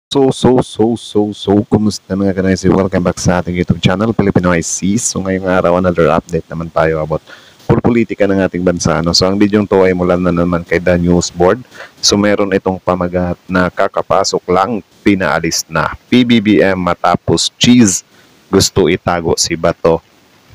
Kumusta mga kanaisi? Welcome back sa ating YouTube channel, Filipino ICs. So, ngayong araw, another update naman tayo about politika ng ating bansa. No? So, ang bidyong to ay mula na naman kay The News Board. So, meron itong pamagat na kakapasok lang, pinaalis na. PBBM matapos cheese, gusto itago si Bato?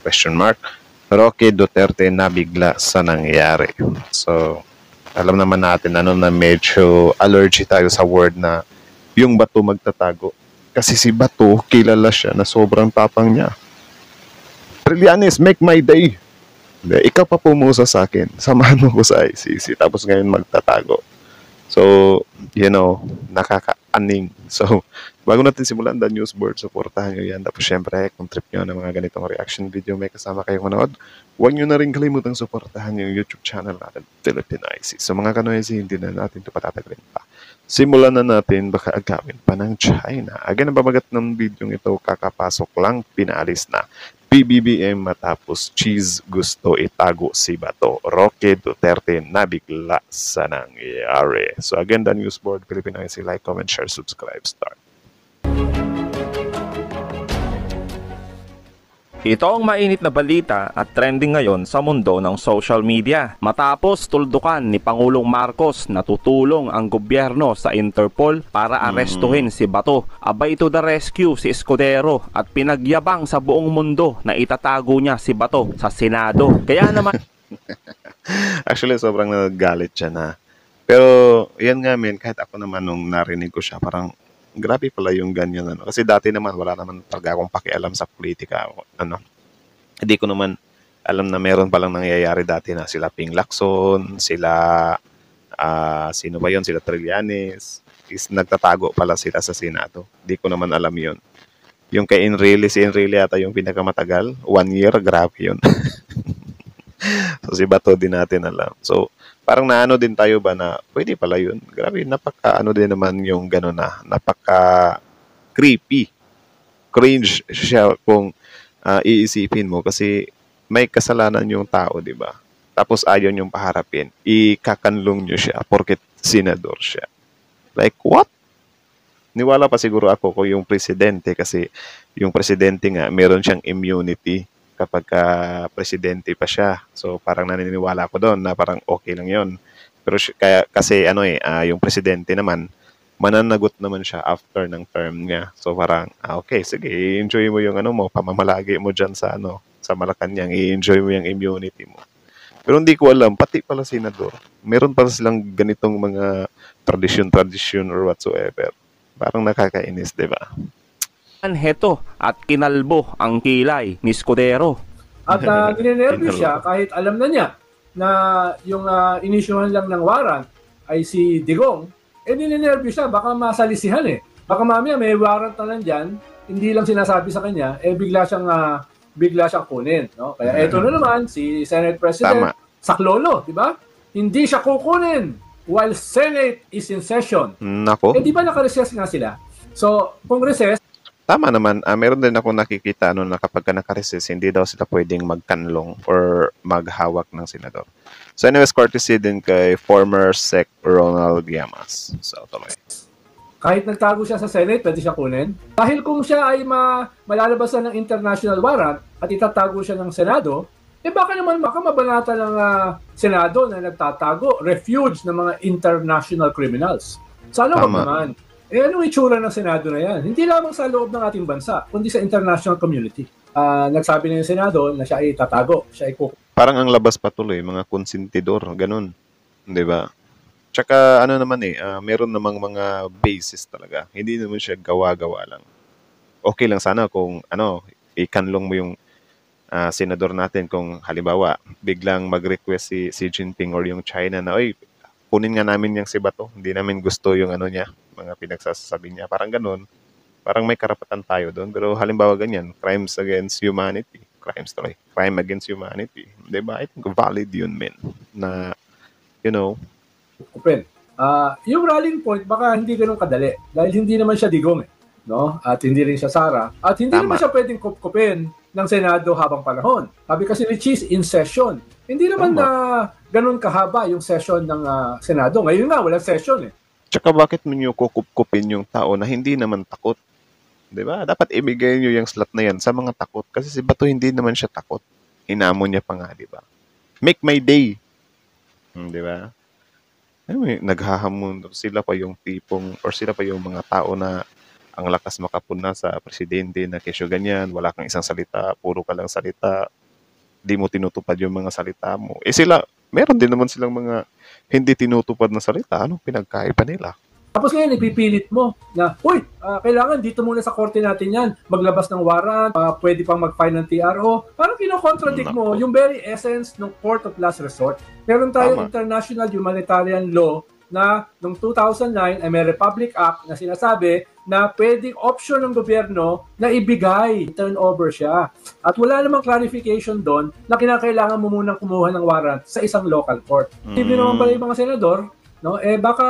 Question mark. Roque Duterte nabigla sa nangyari. So, alam naman natin ano na medyo allergy tayo sa word na yung Bato magtatago. Kasi si Bato, kilala siya na sobrang tapang niya. Trillanes, make my day. Ikaw pa pumusa sa akin. Samahan mo ko sa ICC. Tapos ngayon magtatago. So, nakaka-aning. So, bago natin simulan the news board, supportahan nyo yan. Tapos syempre, kung trip nyo ng mga ganitong reaction video, may kasama kayong manood. Huwag nyo na rin kalimutang supportahan yung YouTube channel natin, Filipino ICs. So mga kanoysi, hindi na natin ito patatagalin pa. Simulan na natin, baka agawin pa ng China. Again, ang pamagat ng video ito, kakapasok lang, pinaalis na. PBBM matapos cheese, gusto itago si Bato. Roque Duterte nabigla sa nangyari. So again, the news board, Filipino IC, like, comment, share, subscribe, start. Ito ang mainit na balita at trending ngayon sa mundo ng social media. Matapos tuldukan ni Pangulong Marcos na tutulong ang gobyerno sa Interpol para arestuhin si Bato, abay to the rescue si Escudero at pinagyabang sa buong mundo na itatago niya si Bato sa Senado. Kaya naman Actually, sobrang nagagalit siya na. Pero, yan nga men, kahit ako naman nung narinig ko siya, parang grabe pala yung ganyan. Ano. Kasi dati naman, wala naman talaga akong pakialam sa politika. Ano. Hindi ko naman alam na meron palang nangyayari dati na sila Ping Lacson, sila, sino ba yun? Sila Trillanes. Is nagtatago pala sila sa Senado. Hindi ko naman alam yun. Yung kay Enrile, si Enrile yata yung pinakamatagal. 1 year, grabe yun. So si Bato din natin alam. So parang naano din tayo ba na pwede pala yun. Grabe, napaka ano din naman yung gano'n na. Napaka creepy. Cringe siya kung iisipin mo kasi may kasalanan yung tao, di ba? Tapos ayaw niyong paharapin. Ikakanlong niyo siya porket senador siya. Like what? Niwala pa siguro ako kung yung presidente kasi yung presidente nga meron siyang immunity kapag presidente pa siya. So parang naniniwala ko doon na parang okay lang yon. Pero kasi yung presidente naman, mananagot naman siya after ng term niya. So parang, okay, sige, i-enjoy mo yung pamamalagi mo dyan sa sa Malacanang, i-enjoy mo yung immunity mo. Pero hindi ko alam, pati pala senador, meron pala silang ganitong mga tradition or whatsoever. Parang nakakainis, di ba? heto at kinalbo ang kilay ni Escudero. At ninenervous siya kahit alam na niya na yung inisyuhan lang ng warrant ay si Digong. Ninenervous siya, baka masalisihan Baka mamaya may warrant na lang dyan, hindi lang sinasabi sa kanya, bigla siyang kunin. No? Kaya eto na naman, si Senate President Saklolo, di ba? Hindi siya kukunin while Senate is in session. Nako. Di ba naka-recess nga sila? So, kung recess, tama naman, meron din ako nakikita na kapag naka-recess, hindi daw sila pwedeng magkanlong or maghawak ng senador. So anyways, courtesy din kay former Sec Ronald Llamas. So tuloy. Kahit nagtago siya sa Senate, pwede siya kunin. Dahil kung siya ay malalabasan ng international warrant at itatago siya ng Senado, baka mabanata ng Senado na nagtatago, refuge ng mga international criminals. Sana wag naman. Anong itsura ng Senado na yan? Hindi lamang sa loob ng ating bansa, kundi sa international community. Nagsabi na yung Senado na siya ay tatago, siya ay parang ang labas patuloy, mga konsentidor, ganun. Di ba? Tsaka meron namang mga basis talaga. Hindi naman siya gawa-gawa lang. Okay lang sana kung ikanlong mo yung senador natin kung halimbawa biglang mag-request si Xi Jinping or yung China na, oy, kunin nga namin yung si Bato. Hindi namin gusto yung niya, mga pinagsasabi niya. Parang ganun. Parang may karapatan tayo doon. Pero halimbawa ganyan, crimes against humanity. Crime against humanity. Diba? I think valid yun, men. Na, open. Yung rallying point, baka hindi ganun kadali. Dahil hindi naman siya Digong no? At hindi rin siya Sara. At hindi naman siya pwedeng kupkupin ng Senado habang panahon. Sabi kasi ni Cheese, in session. Hindi naman na ganun kahaba yung session ng Senado. Ngayon nga, walang session Tsaka bakit ninyo kukup-kupin yung tao na hindi naman takot? 'Di ba? Dapat ibigay niyo yung slot na yan sa mga takot. Kasi si Bato hindi naman siya takot. Hinamon niya pa nga, 'di ba? Make my day. 'Di ba? Naghahamon sila pa yung tipong or sila pa yung mga tao na ang lakas makapuna sa presidente na kesyo ganyan, wala kang isang salita, puro ka lang salita, di mo tinutupad yung mga salita mo. Eh sila, meron din naman silang mga hindi tinutupad na salita. Anong pinagkaiba nila? Tapos ngayon, ipipilit mo na, uy, kailangan dito muna sa korte natin yan, maglabas ng warrant, pwede pang mag-file ng TRO. Parang kinocontradict mo yung very essence ng court of last resort. Meron tayong international humanitarian law na noong 2009 ay may Republic Act na sinasabi na pwedeng option ng gobyerno na ibigay, turnover siya. At wala namang clarification doon na kinakailangan mo munang kumuha ng warrant sa isang local court. Hindi naman pala yung mga senador, no? Baka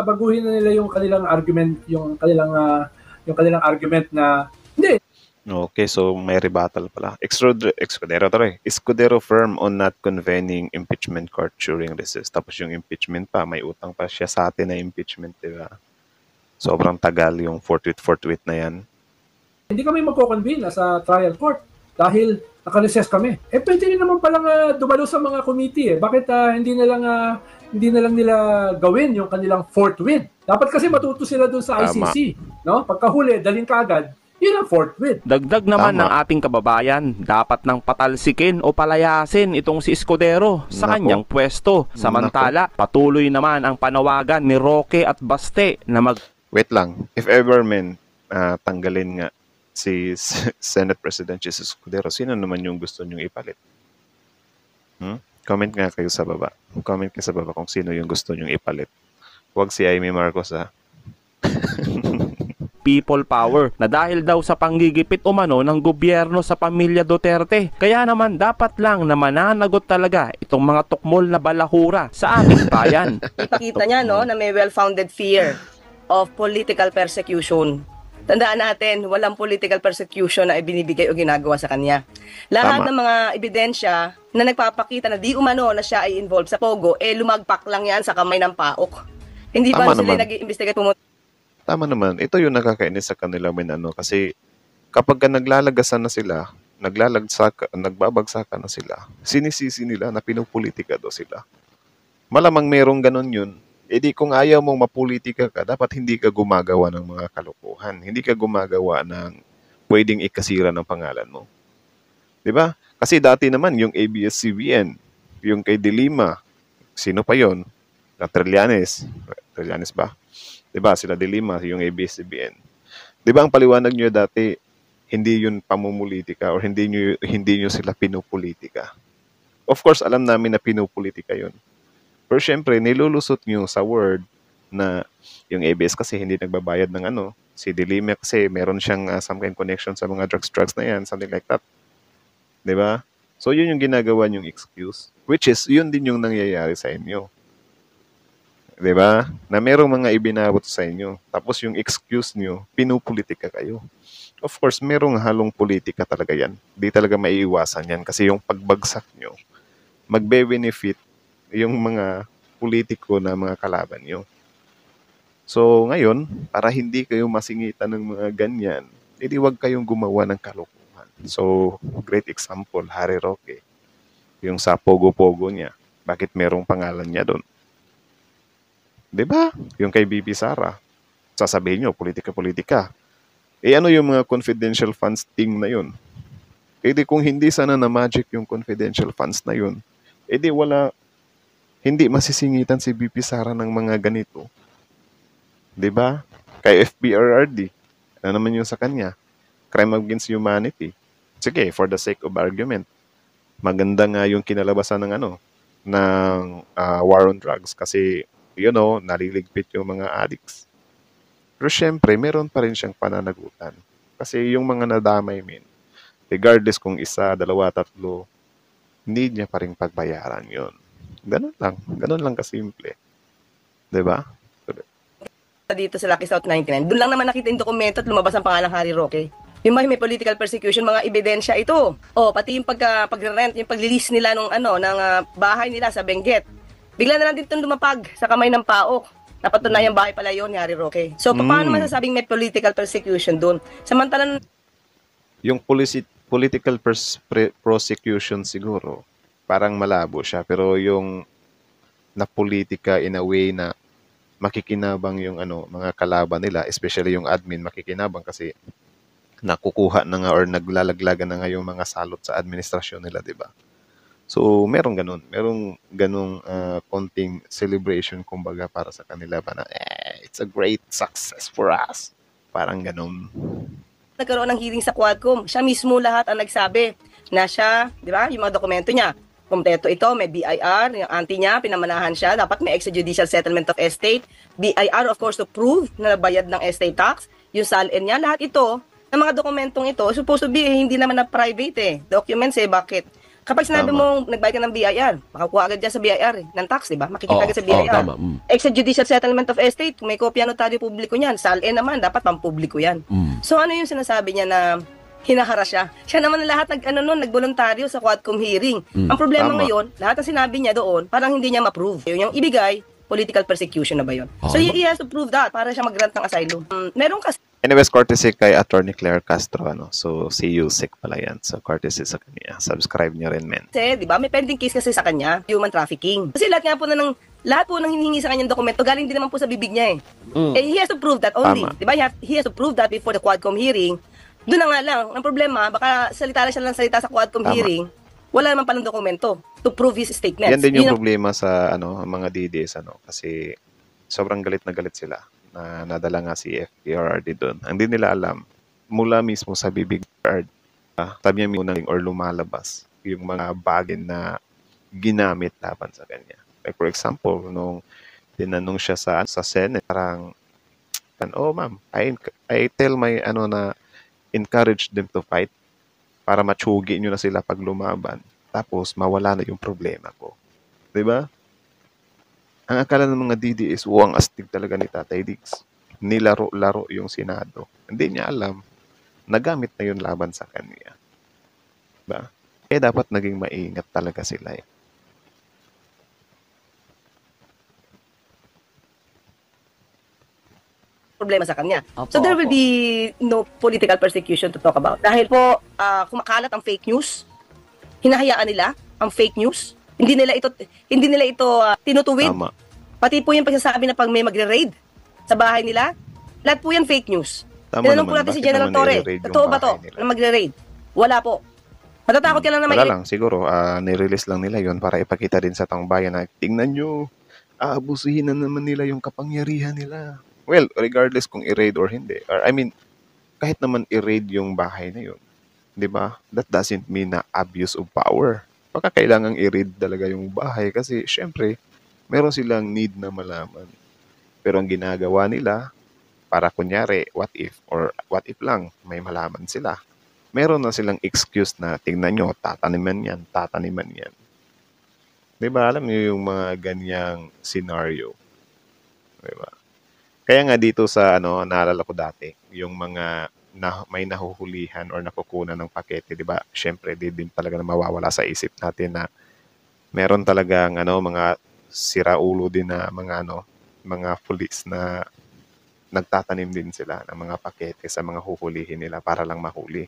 baguhin na nila yung kanilang argument, yung kanilang argument na hindi. Okay, so may rebuttal pala. Escudero firm on not convening impeachment court during recess. Tapos yung impeachment pa, may utang pa siya sa atin na impeachment, di ba? Sobrang tagal yung forthwith na yan. Hindi kami magko-convene sa trial court dahil naka-recess kami. Pwede rin naman palang dumalo sa mga committee. Bakit hindi na lang nila gawin yung kanilang forthwith? Dapat kasi matuto sila dun sa ICC. No? Pagkahuli, daling kaagad, yun ang forthwith. Dagdag naman ng ating kababayan, dapat nang patalsikin o palayasin itong si Escudero sa kanyang pwesto. Samantala, patuloy naman ang panawagan ni Roque at Baste na Wait lang, if ever men tanggalin nga si Senate President Jesus Escudero, sino naman yung gusto nyong ipalit? Comment nga kayo sa baba. Comment kayo sa baba kung sino yung gusto nyong ipalit. Huwag si Amy Marcos, ha? People power na dahil daw sa panggigipit umano ng gobyerno sa pamilya Duterte. Kaya naman dapat lang na mananagot talaga itong mga tukmol na balahura sa ating bayan. Ipakita niya no, na may well-founded fear of political persecution. Tandaan natin, walang political persecution na ibinibigay o ginagawa sa kanya. Lahat ng mga ebidensya na nagpapakita na di umano na siya ay involved sa Pogo, lumagpak lang yan sa kamay ng PAOK. Hindi ba sila nag-iimbestiga pumunta? Tama naman. Ito yung nakakainis sa kanila kasi kapag naglalagasan na sila, nagbabagsakan na sila, sinisisi nila na pinupolitika daw sila. Malamang merong ganon yun. Di kung ayaw mong mapolitika ka, dapat hindi ka gumagawa ng mga kalokohan. Hindi ka gumagawa ng pwedeng ikasira ng pangalan mo. Diba? Kasi dati naman yung ABS-CBN, yung kay De Lima, sino pa yon? Na Trillanes ba? Diba? Sila De Lima, yung ABS-CBN. Diba ang paliwanag nyo dati, hindi yun pamumulitika or hindi nyo sila pinupolitika. Of course, alam namin na pinupolitika yun. Pero syempre, nilulusot nyo sa word na yung ABS kasi hindi nagbabayad ng si De Lima kasi meron siyang some kind connection sa mga drugs na yan, something like that. Diba? So yun yung ginagawa nyong excuse, which is yun din yung nangyayari sa inyo. Diba? Na merong mga ibinabot sa inyo. Tapos yung excuse nyo, pinupolitika kayo. Of course, merong halong politika talaga yan. Di talaga maiiwasan yan kasi yung pagbagsak nyo, magbe-benefit yung mga politiko na mga kalaban nyo. So, ngayon, para hindi kayo masingitan ng mga ganyan, edi wag kayong gumawa ng kalokohan. So, great example, Harry Roque. Yung sa Pogo-Pogo niya. Bakit merong pangalan niya doon? Diba? Yung kay BP Sara. Sasabihin nyo, politika-politika. Ano yung mga confidential funds thing na yun? Edi kung hindi sana na magic yung confidential funds na yun, edi hindi masisingitan si BP Sara ng mga ganito. Diba? Kay FPRRD, ano naman yung sa kanya? Crime against humanity. Sige, for the sake of argument, maganda nga yung kinalabasan ng war on drugs kasi, naliligpit yung mga addicts. Pero syempre, meron pa rin siyang pananagutan. Kasi yung mga nadamay, regardless kung isa, dalawa, tatlo, hindi niya pa rin pagbayaran yon. Ganun lang kasimple. Diba? Dito sa Lucky South 99, doon lang naman nakita yung dokumento at lumabas ang pangalang Harry Roque. Yung may political persecution, mga ebidensya ito. Pati yung pag-rent, yung pag-release nila ng bahay nila sa Benguet. Bigla na lang din itong lumapag sa kamay ng PAOK. Napatunayan bahay pala yun, ni Harry Roque. So, paano masasabing may political persecution doon? Samantalang Yung political prosecution siguro, parang malabo siya. Pero yung na politika in a way na makikinabang yung mga kalaban nila, especially yung admin makikinabang kasi nakukuha na nga or naglalaglagan na nga yung mga salot sa administrasyon nila, di ba? So, merong ganung konting celebration kumbaga para sa kanila ba na, it's a great success for us. Parang ganun. nagkaroon ng hearing sa Quadcom, siya mismo lahat ang nagsabi na siya, di ba, yung mga dokumento niya, kompleto ito, may BIR, yung auntie niya, pinamanahan siya, dapat may extrajudicial settlement of estate, BIR of course to prove na nabayad ng estate tax, yung SALN niya, lahat ito, ng mga dokumentong ito, supposed to be, hindi naman na private documents bakit? Kapag sinabi mo, nagbayad ka ng BIR, makakuha agad dyan sa BIR ng tax, di ba? Makikita agad sa BIR. tama. Extrajudicial settlement of estate, may kopya notaryo publiko niyan. SALN naman, dapat pampubliko yan. So ano yung sinasabi niya na hinaharas siya? Siya naman lahat nagboluntaryo sa Quadcom hearing. Ang problema Tama. ngayon, lahat ng sinabi niya doon, parang hindi niya ma-prove. Yung ibigay, political persecution na ba yun? So he has to prove that para siya mag-grant ng asylum. Meron kasi Anyways, courtesy kay Attorney Claire Castro, So, si Yusek pala yan. So, courtesy sa kanya. Subscribe niyo rin, men. di ba, may pending case kasi sa kanya, human trafficking. Kasi lahat po ng hinihingi sa kanyang dokumento, galing din naman po sa bibig niya he has to prove that only. Tama. Di ba? He has to prove that before the Quadcom hearing. Doon na nga lang, ang problema, baka salita sa Quadcom Tama. hearing, wala naman palang dokumento to prove his statements. Yan din yung Yun ang- problema sa mga DDS, kasi sobrang galit na galit sila na nadala nga si FPRRD doon. Hindi nila alam, mula mismo sa bibig sabi niya muna or lumalabas yung mga bagay na ginamit laban sa kanya. Like for example, nung tinanong siya sa Senate, parang, ma'am, I tell my na encourage them to fight para matsugi nyo na sila pag lumaban. Tapos mawala na yung problema ko. 'Di ba? Ang akala ng mga DDS, ang astig talaga ni Tatay Diggs. Nilaro-laro yung Senado. Hindi niya alam, nagamit na yun laban sa kanya. Diba? Dapat naging maingat talaga sila problema sa kanya. So there will be no political persecution to talk about. Dahil po, kumakalat ang fake news, hinahayaan nila ang fake news, hindi nila ito tinutuwid. Tama. Pati po yung pagsasabi na pag may magre-raid sa bahay nila, lahat po yan fake news. Tama Tinanong po naman, natin si bakit General naman Torre, i-raid yung totoo ba to bahay nila? na magre-raid? Wala po. Matatakot ka lang na Wala lang, siguro, nirelease lang nila yon para ipakita din sa taong bayan na, tingnan nyo, aabusuhin na naman nila yung kapangyarihan nila. Well, regardless kung i-raid or hindi. Or, I mean, kahit naman i-raid yung bahay na yun, di ba? That doesn't mean na abuse of power. Baka kailangang i-raid talaga yung bahay kasi, syempre, meron silang need na malaman. Pero ang ginagawa nila, para kunyari, what if lang, may malaman sila. Meron na silang excuse na, tingnan nyo, tataniman yan. Di ba? Alam niyo yung mga ganyang scenario. Di ba? Kaya nga dito sa naalala ko dati, yung mga may nahuhulihan or nakukunan ng pakete, di ba? Syempre, di din talaga na mawawala sa isip natin na meron talagang mga siraulo din na mga pulis na nagtatanim din sila ng mga pakete sa mga huhulihin nila para lang mahuli.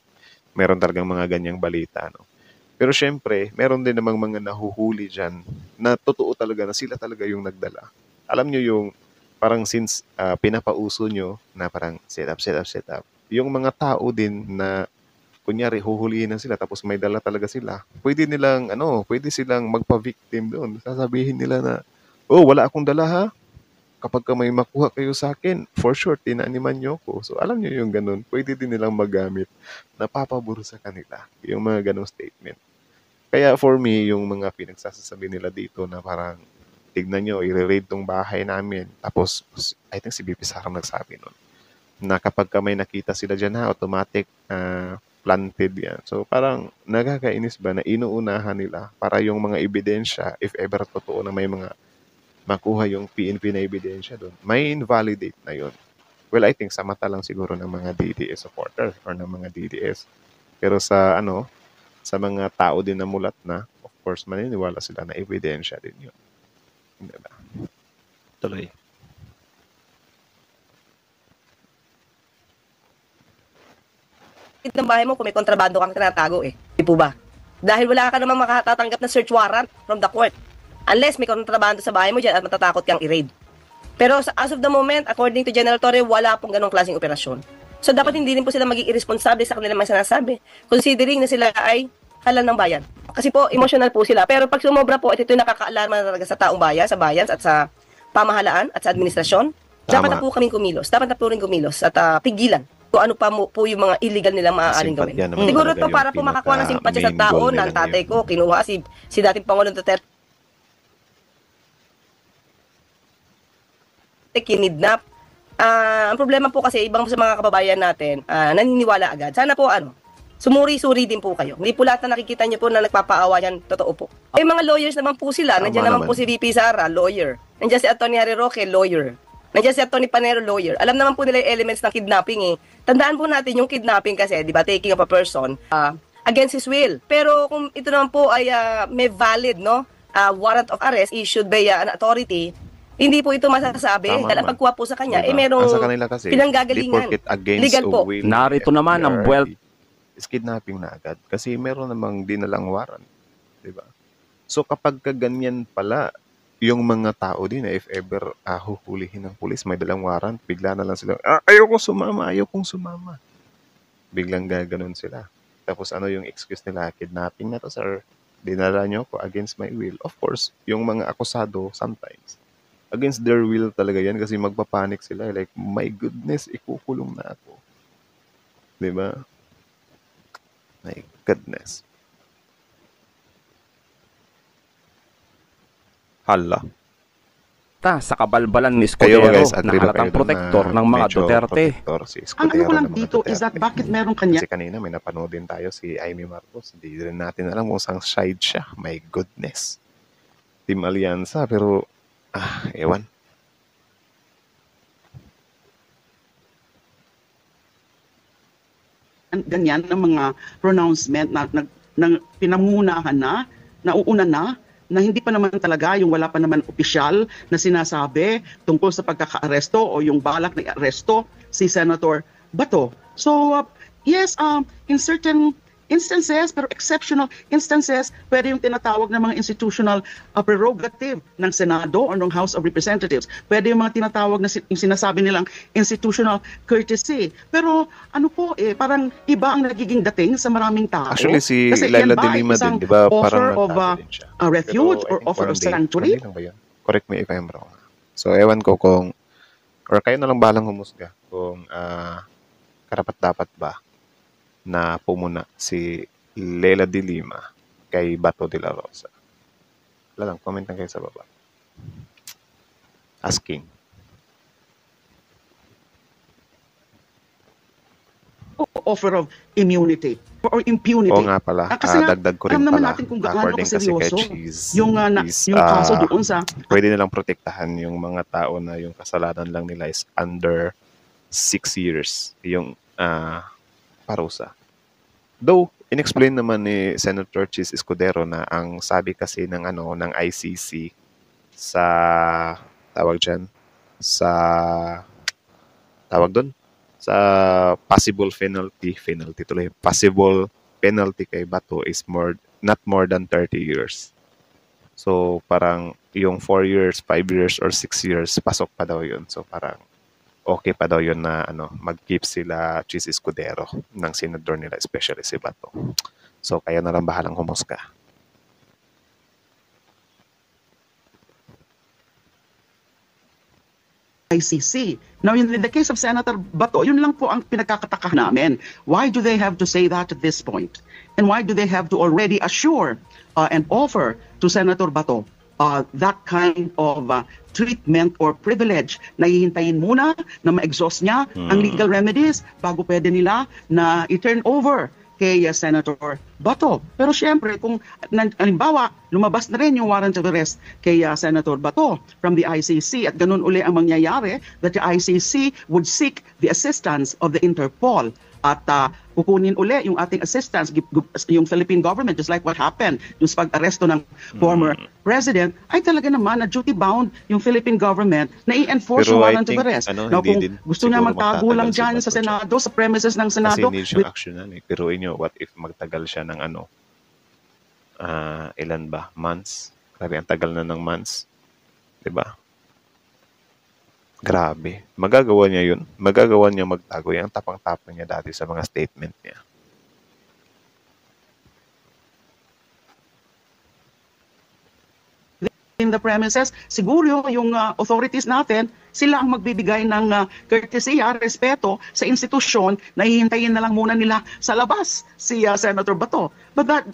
Meron talagang mga ganyang balita, Pero syempre, meron din namang mga nahuhuli dyan na totoo talaga na sila talaga yung nagdala. Alam nyo yung parang since pinapauso nyo na parang set up. Yung mga tao din na kunyari huhulihin na sila tapos may dala talaga sila. Pwede silang magpa-victim doon. Sasabihin nila na, wala akong dala ha. Kapag may makuha kayo sa akin, for sure, tinaniman nyo ko. So, alam nyo yung ganun. Pwede din nilang magamit na papaburo sa kanila. Yung mga ganung statement. Kaya for me, yung mga pinagsasabi nila dito na parang, tignan nyo, i-raid tong bahay namin. Tapos, I think si BP Sara nagsabi nun, na kapag may nakita sila dyan automatic planted yan. So, parang nagkakainis ba na inuunahan nila para yung mga ebidensya, if ever totoo na may mga makuha yung PNP na ebidensya doon, may invalidate na yun. Well, I think sa mata lang siguro ng mga DDS supporters or ng mga DDS. Pero sa mga tao din na mulat na, of course, maniniwala sila na ebidensya din yun. Diba? Tuloy. paligid ng bahay mo kung may kontrabando kang tinatago eh. Di po ba? Dahil wala ka namang makatatanggap na search warrant from the court. Unless may kontrabando sa bahay mo dyan at matatakot kang i-raid. Pero as of the moment, according to General Torre, wala pong ganong klaseng operasyon. So dapat hindi rin po sila maging irresponsible sa kanilang mga sinasabi. Considering na sila ay halal ng bayan. Kasi po, emotional po sila. Pero pag sumobra po, ito yung nakaka-alarma na talaga sa taong bayan, sa bayan at sa pamahalaan at sa administrasyon. Dapat na po kaming kumilos. Dapat na po rin kumilos at pigilan kung ano pa po yung mga illegal nilang maaaring gawin. Siguro to para po makakuha ng simpatya sa tao ng tatay ko, kinuha si dating Pangulong Duterte, kinidnap. Ang problema po kasi ibang sa mga kababayan natin, naniniwala agad. Sana po sumuri-suri din po kayo. Hindi po lahat na nakikita niyo po na nagpapaawa yan, totoo po. May mga lawyers naman po sila. Nandiyan naman po si VP Sara, lawyer. Nandiyan si Atty. Harry Roque, lawyer. Nandiyan si Atty. Panero, lawyer. Alam naman po nila yung elements ng kidnapping eh. Tandaan po natin yung kidnapping kasi, di ba, taking of a person against his will. Pero kung ito naman po ay may valid, no, warrant of arrest issued by an authority, hindi po ito masasabi. Dahil ang pagkuha po sa kanya, merong pinanggagalingan. Legal po. Narito naman ang buwel. Is kidnapping na agad. Kasi meron namang dinalang warrant. Diba? So kapag ganyan pala, yung mga tao din, if ever huhulihin ng pulis, may dalang warrant, bigla na lang sila, ayokong sumama. Biglang gaganon sila. Tapos ano yung excuse nila? Kidnapping na to, sir. Dinala nyo ko against my will. Of course, yung mga akusado, sometimes, against their will talaga yan kasi magpapanik sila. Like, my goodness, ikukulong na ako. Diba? My goodness. Hala. Sa kabalbalan ni Kayo Escudero guys, na agree ba halatang kayo protector na ng mga medyo Duterte. protector si Ang Escudero ano ko lang ng mga dito is that Duterte? bakit meron kanya Kasi kanina may napanood din tayo si Amy Marcos. Hindi rin natin alam kung saan side siya. My goodness. Team Alianza, pero ewan. ganyan ng mga pronouncement na pinamunahan na, nauuna na hindi pa naman talaga yung wala pa naman opisyal na sinasabi tungkol sa pagkaka-aresto o yung balak na aresto si Senator Bato. So, yes, in certain instances, pero exceptional instances, pwede yung tinatawag ng mga institutional prerogative ng Senado or ng House of Representatives. Pwede yung mga tinatawag na yung sinasabi nilang institutional courtesy. Pero ano po, parang iba ang nagiging dating sa maraming tao. Actually, si Kasi Laila yan ba de Lima isang din, di ba? offer Parang of nagtago din siya. a refuge Pero, or I think offer of one day sanctuary? lang ba yun? Correct me if I'm wrong. So, ewan ko kung, or kayo na lang balang humusga kung karapat-dapat ba na pumuna si Laila de Lima kay Bato de la Rosa. Wala lang, comment lang kayo sa baba. Asking. Offer of immunity or impunity. Oo nga pala, Kasi nga, dagdag ko rin alam naman pala, natin kung gaano according kasi kay kaseryoso Cheese, yung kaso doon sa pwede nilang protektahan yung mga tao na yung kasalanan lang nila is under 6 years yung parusa. Though, inexplain naman ni Senator Cheese Escudero na ang sabi kasi ng ICC sa tawag doon sa possible penalty kay Bato is not more than 30 years. So parang yung 4 years, 5 years or 6 years pasok pa daw yun. So parang okay pa daw yun na mag-keep sila Cheese Escudero ng senador nila, especially si Bato. So kaya na lang bahalang humusga. ICC. Now, in the case of Senator Bato, yun lang po ang pinagkakataka namin. Why do they have to say that at this point? And why do they have to already assure and offer to Senator Bato that kind of treatment or privilege na hihintayin muna na ma-exhaust niya ang legal remedies bago pwede nila na i-turn over kay Senator Bato. Pero syempre, kung halimbawa, lumabas na rin yung warrant of arrest kay Senator Bato from the ICC at ganun uli ang mangyayari that the ICC would seek the assistance of the Interpol at kukunin uli yung ating assistance, yung Philippine government, just like what happened yung sa pag-aresto ng former president, ay talaga naman na duty-bound yung Philippine government na i-enforce Pero yung I warrant of think, arrest. hindi Now, kung din gusto niya siguro magtago lang magtatagal si dyan sa Bato dyan. Senado, sa premises ng Kasi Senado, hindi siya actionan eh. Pero inyo, what if magtagal siya ng ilan ba? Months? Grabe, ang tagal na ng months. Diba? Grabe. Magagawa niya yun. Magagawa niya magtago. Yung tapang-tapang niya dati sa mga statement niya. in the premises, siguro yung authorities natin, sila ang magbibigay ng courtesya, respeto sa institusyon na hihintayin na lang muna nila sa labas si Senator Bato. But that,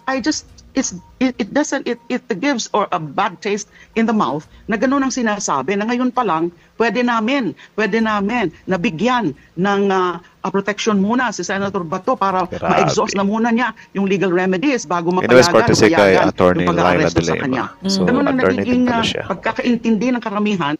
it gives or a bad taste in the mouth na ganun ang sinasabi na ngayon pa lang pwede namin na bigyan ng protection muna si Senator Bato para Grabe. ma-exhaust na muna niya yung legal remedies bago Anyways, mapayagan courtesy kay Attorney yung Laila pag-aaresto de sa kanya. Lima. So, Ganun ang attorney din nagiging pala siya. pagkakaintindi ng karamihan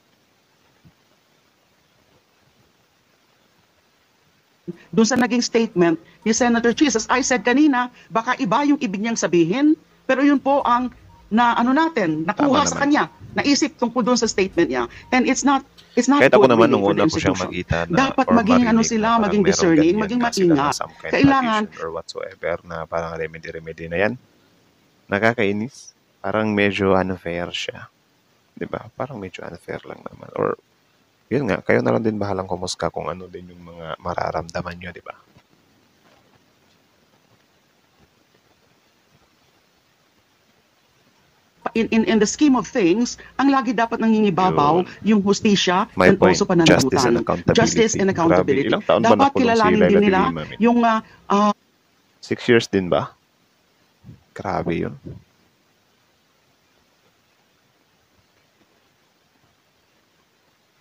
doon sa naging statement ni Senator Cheese. As I said kanina, baka iba yung ibig niyang sabihin, pero yun po ang nakuha Tama sa naman. kanya, naisip tungkol doon sa statement niya. And it's not Kahit ako good naman really nung for the una ko siyang institution. makita na Dapat or maging marinig sila, na parang maging merong discerning, ganyan maging nga sila na maingat. some kind of Kailangan addiction or whatsoever na parang remedy na yan. Nakakainis. Parang medyo unfair siya. 'Di ba? Parang medyo unfair lang naman. Or yun nga, kayo na lang din bahalang kumusga kung ano din yung mga mararamdaman nyo, 'di ba? in the scheme of things, ang lagi dapat nangingibabaw yung hustisya My and point, also justice and pananagutan. accountability. Justice and accountability. Grabe, ilang taon ba Dapat nakulong si kilalanin Laila din de nila Lima, men? yung 6 years din ba? Grabe yun.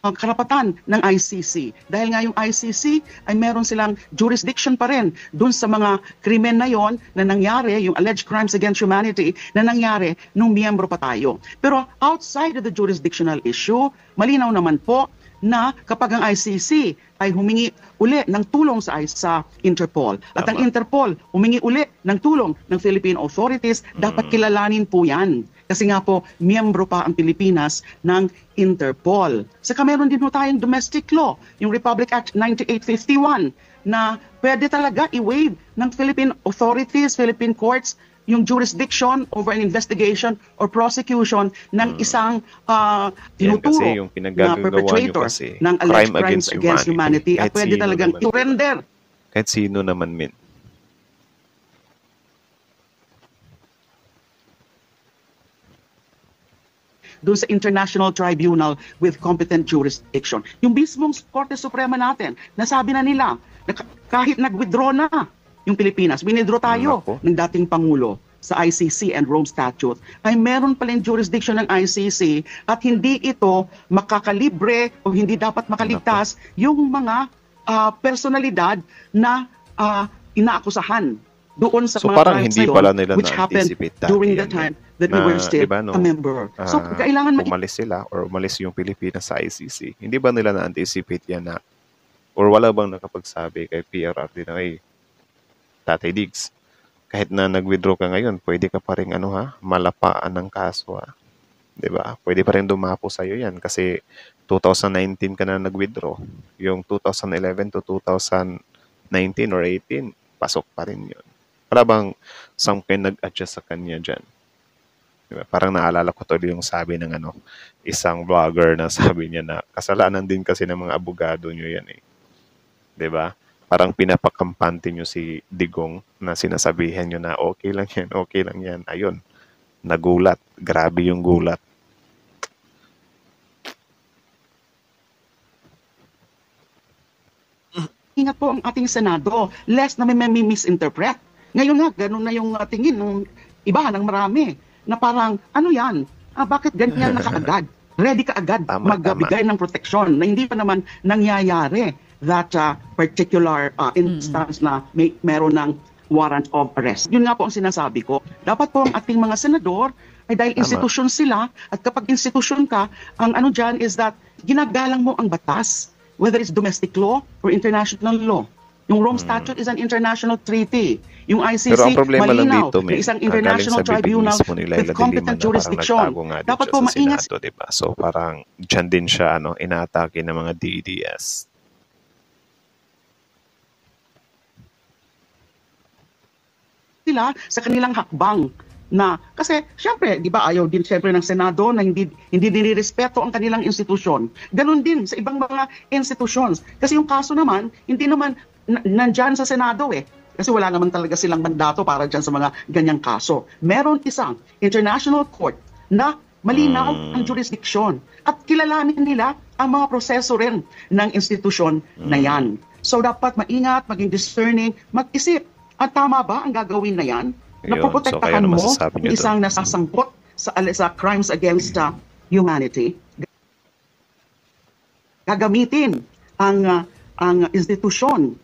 karapatan ng ICC. Dahil nga yung ICC ay meron silang jurisdiction pa rin dun sa mga krimen na yon na nangyari, yung alleged crimes against humanity na nangyari nung miyembro pa tayo. Pero outside of the jurisdictional issue, malinaw naman po na kapag ang ICC ay humingi uli ng tulong sa Interpol at ang Tama. Interpol humingi uli ng tulong ng Philippine authorities, dapat kilalanin po yan. Kasi nga po, miyembro pa ang Pilipinas ng Interpol. Saka meron din po tayong domestic law, yung Republic Act 9851, na pwede talaga i-waive ng Philippine authorities, Philippine courts, yung jurisdiction over an investigation or prosecution ng isang Yan tinuturo kasi yung na pinaggagawa nyo perpetrator kasi, ng crime alleged crimes against against humanity at Kahit pwede sino talagang naman. surrender. Kahit sino naman, min. Doon sa International Tribunal with competent jurisdiction. Yung mismong Korte Suprema natin, nasabi na nila na kahit nag-withdraw na yung Pilipinas, winithdraw tayo Nako. ng dating Pangulo sa ICC and Rome Statute, ay meron pa rin jurisdiction ng ICC at hindi ito makakalibre o hindi dapat makaligtas yung mga personalidad na inaakusahan doon sa So, mga parang crimes hindi na yun, pala nila which happened na-anticipate dati during the yan, time that we na, were still diba, no, a member. So, kailangan umalis sila or umalis yung Pilipinas sa ICC. Hindi ba nila na-anticipate yan na or wala bang nakapagsabi kay PRRD na kay Tatay Diggs, kahit na nag-withdraw ka ngayon, pwede ka pa rin malapaan ng kaso 'di ba? Pwede pa rin dumapo sa iyo 'yan kasi 2019 ka na nag-withdraw. Yung 2011 to 2019 or 18, pasok pa rin 'yon. Wala bang something nag-adjust sa kanya diyan? Diba? Parang naalala ko tuloy yung sabi ng isang vlogger na sabi niya na kasalanan din kasi ng mga abogado niyo yan eh. 'Di ba? Parang pinapakampante niyo si Digong na sinasabihan niyo na okay lang yan. Ayun, nagulat. Grabe yung gulat. Ingat po ang ating Senado, lest na may misinterpret. Ngayon nga, ganun na yung tingin ng iba, ng marami, na parang, ano yan? Bakit ganyan na kaagad? Ready ka agad Tama, magbigay ng proteksyon na hindi pa naman nangyayari that particular instance na meron ng warrant of arrest. Yun nga po ang sinasabi ko. Dapat po ang ating mga senador ay dahil institusyon sila at kapag institusyon ka, ang ano dyan is that ginagalang mo ang batas, whether it's domestic law or international law. Yung Rome Statute is an international treaty. Yung Pero ang ICC, problema lang malinaw dito, na men, isang galing international sa bibig tribunal mismo ni with Laila de Lima competent na parang jurisdiction. nagtago nga din Dapat siya po sa maingat Senado, di ba? So parang dyan din siya inaatake ng mga DDS. sila sa kanilang hakbang na kasi syempre 'di ba ayaw din syempre ng Senado na hindi nilirespeto ang kanilang institusyon. Ganon din sa ibang mga institutions. Kasi yung kaso naman hindi naman nandyan sa Senado eh. Kasi wala naman talaga silang mandato para dyan sa mga ganyang kaso. Meron isang international court na malinaw ang jurisdiction at kilalanin nila ang mga proseso rin ng institusyon na yan. So dapat maingat, maging discerning, mag-isip. At tama ba ang gagawin na yan? Na Yun, so kaya poprotektahan ano mo masasabi yung niyo isang nasasangkot sa crimes against humanity? Gagamitin ang institusyon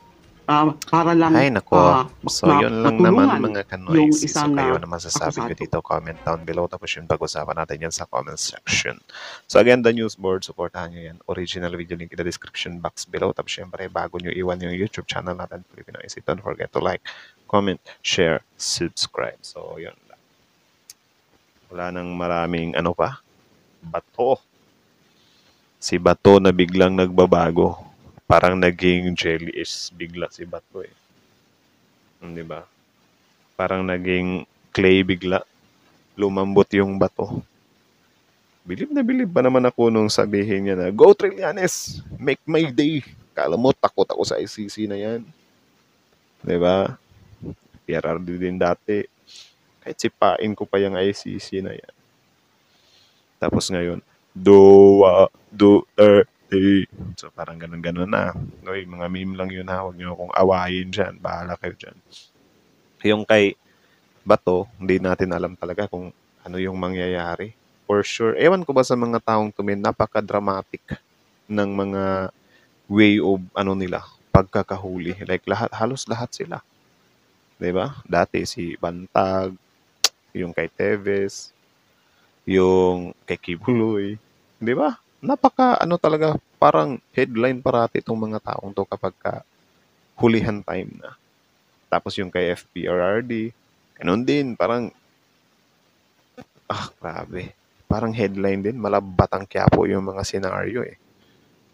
para lang Ay, nako. So, yun lang naman matulungan mga yung kanoisy. So, isang kayo na masasabi nyo akusado. dito, comment down below. Tapos yung pag-usapan natin yan sa comment section. So, again, the news board, supportahan nyo yan. Original video link in the description box below. Tapos, syempre, bago nyo iwan yung YouTube channel natin, Filipino Easy, don't forget to like, comment, share, subscribe. So, yun lang. Wala nang maraming Bato. Si Bato na biglang nagbabago. Parang naging jelly-ish bigla si Bato eh. Di ba? Parang naging clay bigla. Lumambot yung bato. Bilib na bilib ba naman ako nung sabihin niya na, "Go Trillanes! Make my day!" Kala mo, takot ako sa ICC na yan. Di ba? PRRD din dati. Kahit sipain ko pa yung ICC na yan. Tapos ngayon, Duterte. So parang ganun-ganun na. Oy, mga meme lang yun ha. Huwag niyo akong awayin dyan. Bahala kayo dyan. Yung kay Bato, hindi natin alam talaga kung ano yung mangyayari. For sure. Ewan ko ba sa mga taong tumin, napaka-dramatic ng mga way of nila, pagkakahuli. Like halos lahat sila. 'Di ba? Dati si Bantag, yung kay Teves, yung kay Kibuloy, 'di ba? Napaka talaga, parang headline parati itong mga taong to kapag hulihan time na. Tapos yung kay FPRRD, ganun din, parang grabe. Parang headline din, malabatang Quiapo yung mga senaryo eh.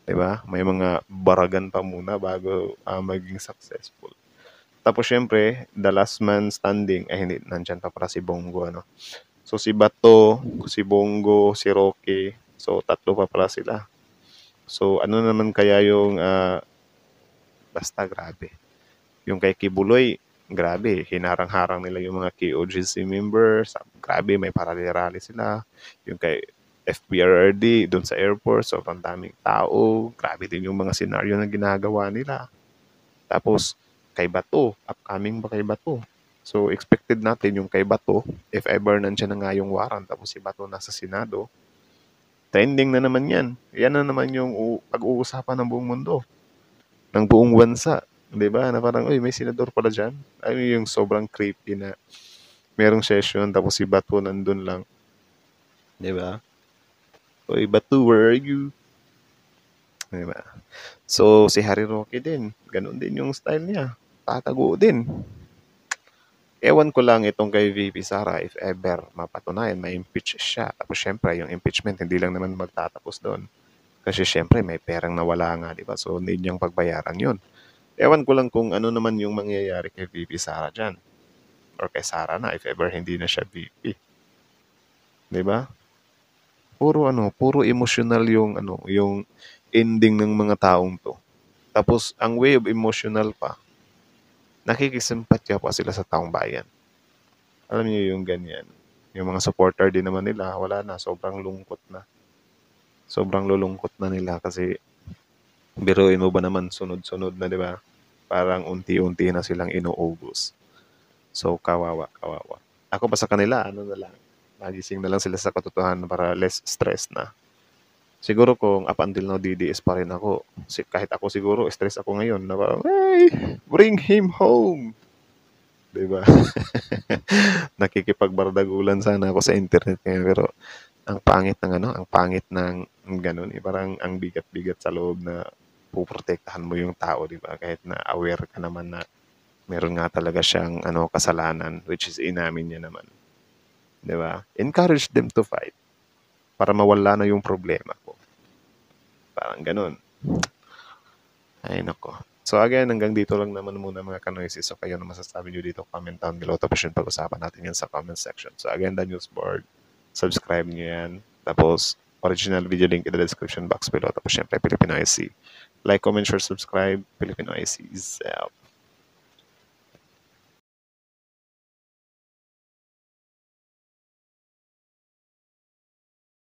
'Di ba? May mga baragan pa muna bago maging successful. Tapos syempre, the last man standing, hindi, nandyan pa para si Bongo, So si Bato, si Bongo, si Roque, so tatlo pa pala sila. So ano naman kaya yung, basta grabe. Yung kay Kibuloy, grabe, hinarang-harang nila yung mga KOGC members, grabe, may parali-rally sila. Yung kay FPRRD, dun sa airport, sobrang daming tao, grabe din yung mga senaryo na ginagawa nila. Tapos, kay Bato, upcoming ba kay Bato? So, expected natin yung kay Bato, if ever nandiyan na nga yung warrant, tapos si Bato nasa Senado, trending na naman yan. Yan na naman yung pag-uusapan ng buong mundo. Ng buong bansa. Diba? Na parang, uy, may senador pala dyan. Ay, yung sobrang creepy na merong session, tapos si Bato nandun lang. Diba? Uy, Bato, where are you? Diba? So, si Harry Roque din. Ganun din yung style niya. Tatago din. Ewan ko lang itong kay VP Sara, if ever mapatunayan, ma-impeach siya. Tapos syempre, yung impeachment, hindi lang naman magtatapos doon. Kasi syempre, may perang nawala nga, di ba? So, need niyang pagbayaran yun. Ewan ko lang kung ano naman yung mangyayari kay VP Sara dyan. Or kay Sara na, if ever hindi na siya VP. Di ba? Puro emotional yung, yung ending ng mga taong to. Tapos, ang way of emotional pa, nakikisimpatya pa sila sa taong bayan. Alam niyo yung ganyan. Yung mga supporter din naman nila, wala na, sobrang lungkot na. Sobrang lulungkot na nila kasi biruin mo ba naman, sunod-sunod na, di ba? Parang unti-unti na silang inuubos. So, kawawa. Ako pa sa kanila, na lang, nagising na lang sila sa katotohanan para less stress na. Siguro kung up until now, DDS pa rin ako. Kahit ako siguro, stress ako ngayon. Na parang, hey, bring him home. Diba? Nakikipagbardagulan sana ako sa internet ngayon. Pero, ang pangit ng ang pangit ng ganun. Parang ang bigat-bigat sa loob na puprotektahan mo yung tao, di ba? Kahit na aware ka naman na meron nga talaga siyang kasalanan, which is inamin niya naman. Di ba? Encourage them to fight para mawala na yung problema ko. Parang ganun. Ay, nako. So again, hanggang dito lang naman muna mga kanoisis. So kayo na masasabi nyo dito, comment down below. Tapos yun, pag-usapan natin yan sa comment section. So again, the news board, subscribe nyo yan. Tapos, original video link in the description box below. Tapos syempre, Filipino IC. Like, comment, share, subscribe. Filipino IC is out.